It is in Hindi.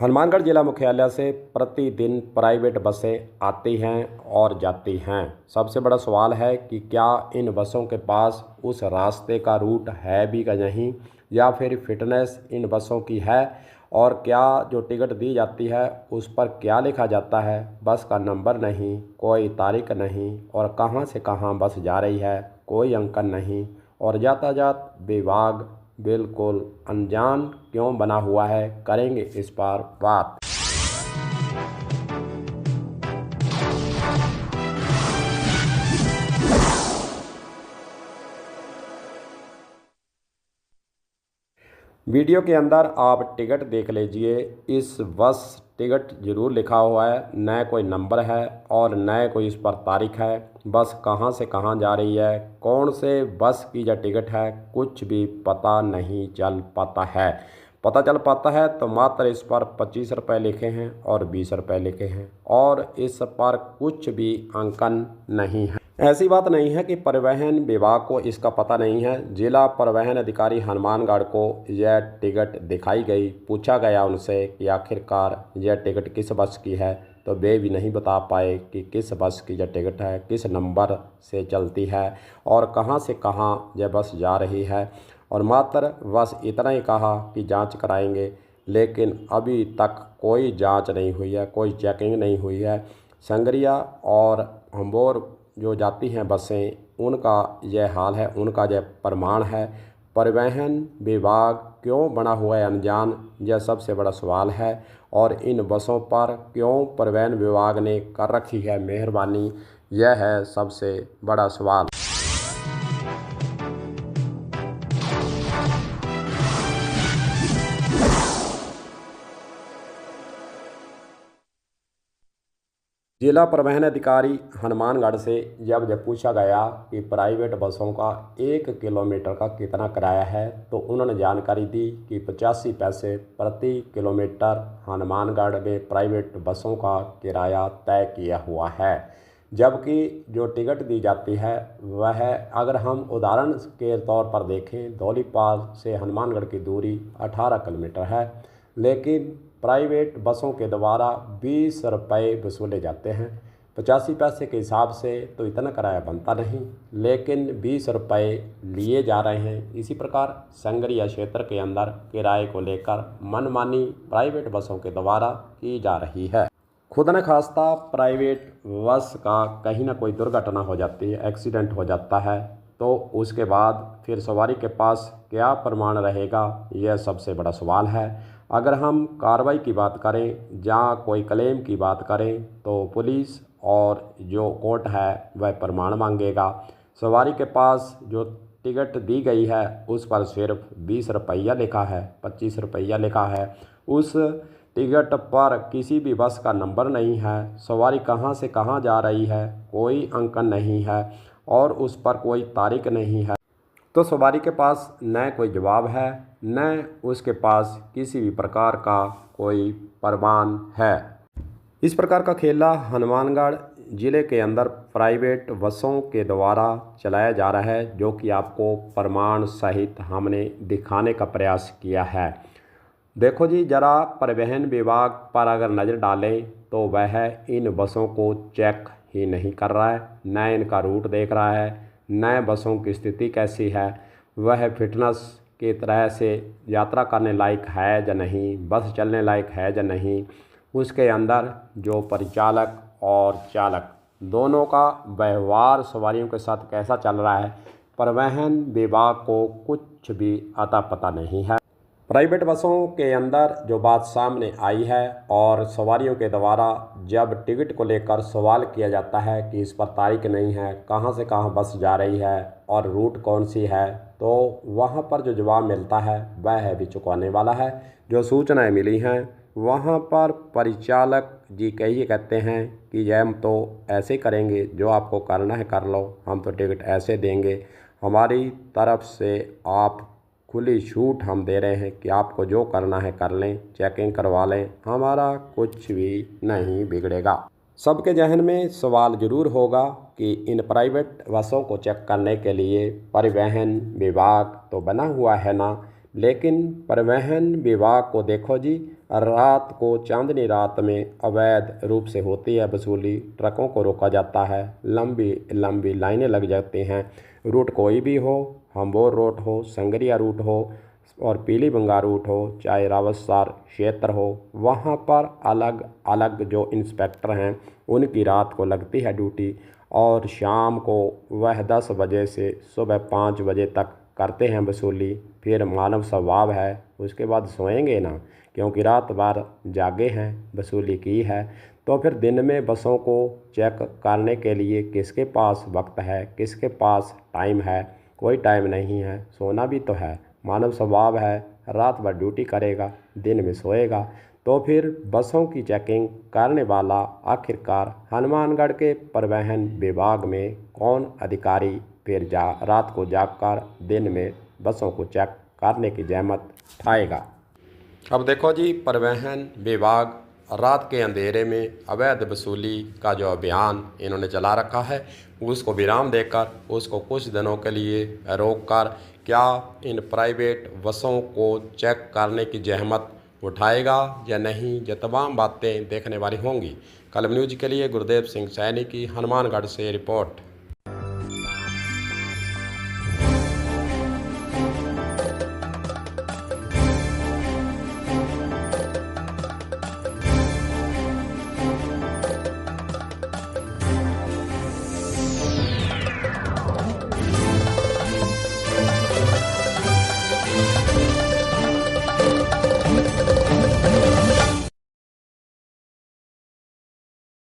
हनुमानगढ़ जिला मुख्यालय से प्रतिदिन प्राइवेट बसें आती हैं और जाती हैं। सबसे बड़ा सवाल है कि क्या इन बसों के पास उस रास्ते का रूट है भी या नहीं, या फिर फिटनेस इन बसों की है, और क्या जो टिकट दी जाती है उस पर क्या लिखा जाता है। बस का नंबर नहीं, कोई तारीख नहीं, और कहां से कहां बस जा रही है कोई अंकन नहीं, और यातायात विभाग बिल्कुल अनजान क्यों बना हुआ है, करेंगे इस पर बात। वीडियो के अंदर आप टिकट देख लीजिए। इस बस टिकट जरूर लिखा हुआ है, न कोई नंबर है और न कोई इस पर तारीख है। बस कहां से कहां जा रही है, कौन से बस की जो टिकट है, कुछ भी पता नहीं चल पाता है। पता चल पाता है तो मात्र इस पर 25 रुपये लिखे हैं और 20 रुपये लिखे हैं, और इस पर कुछ भी अंकन नहीं है। ऐसी बात नहीं है कि परिवहन विभाग को इसका पता नहीं है। जिला परिवहन अधिकारी हनुमानगढ़ को यह टिकट दिखाई गई, पूछा गया उनसे कि आखिरकार यह टिकट किस बस की है, तो वे भी नहीं बता पाए कि किस बस की यह टिकट है, किस नंबर से चलती है और कहां से कहां यह बस जा रही है। और मात्र बस इतना ही कहा कि जांच कराएंगे, लेकिन अभी तक कोई जांच नहीं हुई है, कोई चेकिंग नहीं हुई है। संगरिया और हम्बोर जो जाती हैं बसें, उनका यह हाल है, उनका यह प्रमाण है। परिवहन विभाग क्यों बना हुआ है अनजान, यह सबसे बड़ा सवाल है। और इन बसों पर क्यों परिवहन विभाग ने कर रखी है मेहरबानी, यह है सबसे बड़ा सवाल। जिला परिवहन अधिकारी हनुमानगढ़ से जब पूछा गया कि प्राइवेट बसों का 1 किलोमीटर का कितना किराया है, तो उन्होंने जानकारी दी कि 85 पैसे प्रति किलोमीटर हनुमानगढ़ में प्राइवेट बसों का किराया तय किया हुआ है। जबकि जो टिकट दी जाती है वह, अगर हम उदाहरण के तौर पर देखें, धौलीपाल से हनुमानगढ़ की दूरी 18 किलोमीटर है, लेकिन प्राइवेट बसों के द्वारा 20 रुपये वसूले जाते हैं। 85 पैसे के हिसाब से तो इतना किराया बनता नहीं, लेकिन 20 रुपये लिए जा रहे हैं। इसी प्रकार संगरिया क्षेत्र के अंदर किराए को लेकर मनमानी प्राइवेट बसों के द्वारा की जा रही है। खुद न खास्ता प्राइवेट बस का कहीं ना कोई दुर्घटना हो जाती है, एक्सीडेंट हो जाता है, तो उसके बाद फिर सवारी के पास क्या प्रमाण रहेगा, यह सबसे बड़ा सवाल है। अगर हम कार्रवाई की बात करें, जहाँ कोई क्लेम की बात करें, तो पुलिस और जो कोर्ट है वह प्रमाण मांगेगा। सवारी के पास जो टिकट दी गई है उस पर सिर्फ 20 रुपया लिखा है, 25 रुपया लिखा है। उस टिकट पर किसी भी बस का नंबर नहीं है, सवारी कहाँ से कहाँ जा रही है कोई अंकन नहीं है, और उस पर कोई तारीख नहीं है। तो सवारी के पास न कोई जवाब है, न उसके पास किसी भी प्रकार का कोई प्रमाण है। इस प्रकार का खेला हनुमानगढ़ ज़िले के अंदर प्राइवेट बसों के द्वारा चलाया जा रहा है, जो कि आपको प्रमाण सहित हमने दिखाने का प्रयास किया है। देखो जी, ज़रा परिवहन विभाग पर अगर नज़र डालें तो वह इन बसों को चेक ही नहीं कर रहा है, न इनका रूट देख रहा है, न बसों की स्थिति कैसी है, वह फिटनेस की तरह से यात्रा करने लायक है या नहीं, बस चलने लायक है या नहीं, उसके अंदर जो परिचालक और चालक दोनों का व्यवहार सवारियों के साथ कैसा चल रहा है, परिवहन विभाग को कुछ भी अता पता नहीं है। प्राइवेट बसों के अंदर जो बात सामने आई है और सवारियों के द्वारा जब टिकट को लेकर सवाल किया जाता है कि इस पर तारीख नहीं है, कहां से कहां बस जा रही है और रूट कौन सी है, तो वहां पर जो जवाब मिलता है वह भी चुकाने वाला है। जो सूचनाएं मिली हैं वहां पर परिचालक जी कहिए कहते हैं कि हम तो ऐसे करेंगे, जो आपको करना है कर लो, हम तो टिकट ऐसे देंगे, हमारी तरफ से आप खुली छूट हम दे रहे हैं कि आपको जो करना है कर लें, चेकिंग करवा लें, हमारा कुछ भी नहीं बिगड़ेगा। सबके जहन में सवाल ज़रूर होगा कि इन प्राइवेट बसों को चेक करने के लिए परिवहन विभाग तो बना हुआ है ना, लेकिन परिवहन विभाग को देखो जी, रात को चांदनी रात में अवैध रूप से होती है वसूली। ट्रकों को रोका जाता है, लंबी लंबी लाइनें लग जाती हैं। रूट कोई भी हो, हम्बोर रूट हो, संगरिया रूट हो और पीलीबंगा रूट हो, चाहे रावतसर क्षेत्र हो, वहाँ पर अलग अलग जो इंस्पेक्टर हैं उनकी रात को लगती है ड्यूटी और शाम को वह 10 बजे से सुबह 5 बजे तक करते हैं वसूली। फिर मानव स्वभाव है, उसके बाद सोएंगे ना, क्योंकि रात भर जागे हैं, वसूली की है। तो फिर दिन में बसों को चेक करने के लिए किसके पास वक्त है, किसके पास टाइम है? कोई टाइम नहीं है, सोना भी तो है। मानव स्वभाव है, रात भर ड्यूटी करेगा, दिन में सोएगा। तो फिर बसों की चेकिंग करने वाला आखिरकार हनुमानगढ़ के परिवहन विभाग में कौन अधिकारी फिर रात को जागकर दिन में बसों को चेक करने की जहमत उठाएगा? अब देखो जी, परिवहन विभाग रात के अंधेरे में अवैध वसूली का जो अभियान इन्होंने चला रखा है, उसको विराम देकर उसको कुछ दिनों के लिए रोककर क्या इन प्राइवेट बसों को चेक करने की जहमत उठाएगा या नहीं, ये तमाम बातें देखने वाली होंगी। कलम न्यूज़ के लिए गुरदेव सिंह सैनी की हनुमानगढ़ से रिपोर्ट।